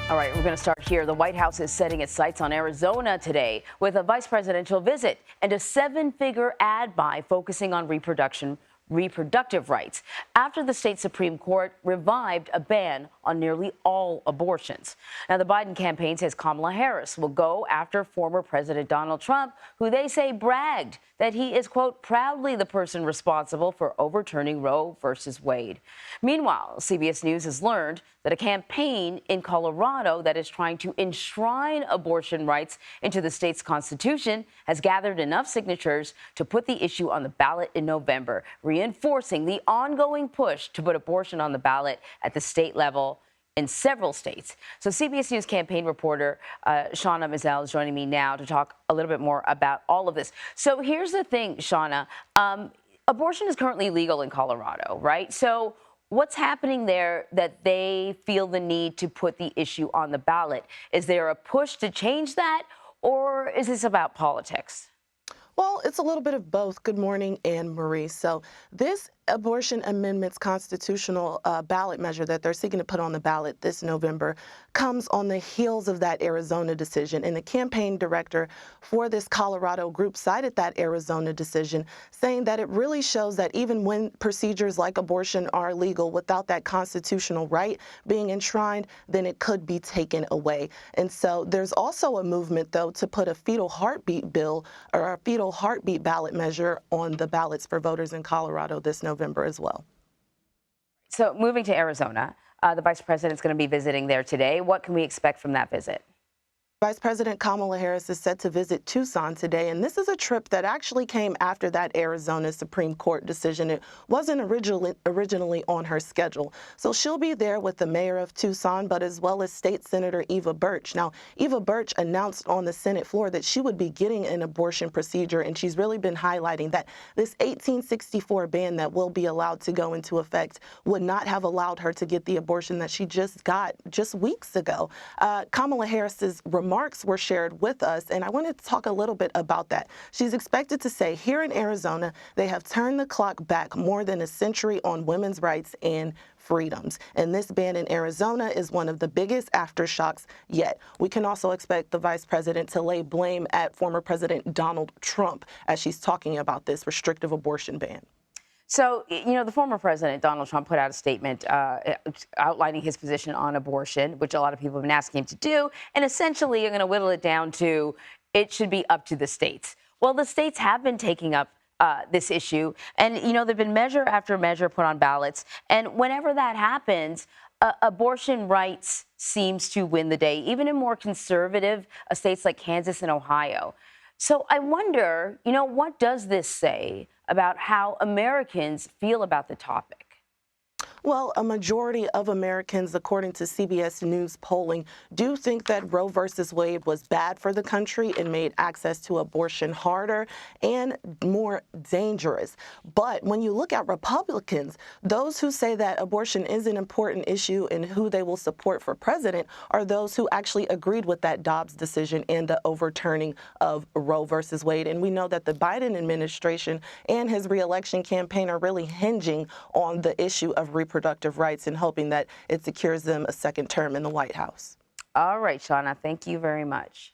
All right, we're going to start here. The White House is setting its sights on Arizona today with a vice presidential visit and a seven-figure ad buy focusing on reproductive rights after the state Supreme Court revived a ban on nearly all abortions. Now, the Biden campaign says Kamala Harris will go after former President Donald Trump, who they say bragged that he is, quote, proudly the person responsible for overturning Roe versus Wade. Meanwhile, CBS News has learned that a campaign in Colorado that is trying to enshrine abortion rights into the state's constitution has gathered enough signatures to put the issue on the ballot in November, reinforcing the ongoing push to put abortion on the ballot at the state level in several states. So CBS News campaign reporter Shawna Mizelle is joining me now to talk a little bit more about all of this. So here's the thing, Shawna. Abortion is currently legal in Colorado, right? So what's happening there that they feel the need to put the issue on the ballot? Is there a push to change that, or is this about politics? Well, it's a little bit of both. Good morning, Anne Marie. So this abortion amendments constitutional ballot measure that they're seeking to put on the ballot this November comes on the heels of that Arizona decision. And the campaign director for this Colorado group cited that Arizona decision, saying that it really shows that even when procedures like abortion are legal without that constitutional right being enshrined, then it could be taken away. And so there's also a movement, though, to put a fetal heartbeat bill or a fetal heartbeat ballot measure on the ballots for voters in Colorado this November as well. So moving to Arizona, the vice president's going to be visiting there today. What can we expect from that visit? Vice President Kamala Harris is set to visit Tucson today, and this is a trip that actually came after that Arizona Supreme Court decision. It wasn't originally on her schedule. So she'll be there with the mayor of Tucson, but as well as State Senator Eva Birch. Now, Eva Birch announced on the Senate floor that she would be getting an abortion procedure, and she's really been highlighting that this 1864 ban that will be allowed to go into effect would not have allowed her to get the abortion that she just got just weeks ago. Kamala Harris's remarks were shared with us, and I wanted to talk a little bit about that. She's expected to say, here in Arizona, they have turned the clock back more than a century on women's rights and freedoms. And this ban in Arizona is one of the biggest aftershocks yet. We can also expect the vice president to lay blame at former President Donald Trump as she's talking about this restrictive abortion ban. So, you know, the former president, Donald Trump, put out a statement outlining his position on abortion, which a lot of people have been asking him to do. And essentially, you're going to whittle it down to it should be up to the states. Well, the states have been taking up this issue. And, you know, there have been measure after measure put on ballots. And whenever that happens, abortion rights seems to win the day, even in more conservative states like Kansas and Ohio. So I wonder, you know, what does this say about how Americans feel about the topic? Well, a majority of Americans, according to CBS News polling, do think that Roe versus Wade was bad for the country and made access to abortion harder and more dangerous. But when you look at Republicans, those who say that abortion is an important issue and who they will support for president are those who actually agreed with that Dobbs decision and the overturning of Roe versus Wade. And we know that the Biden administration and his reelection campaign are really hinging on the issue of reproductive rights and hoping that it secures them a second term in the White House. All right, Shawna, thank you very much.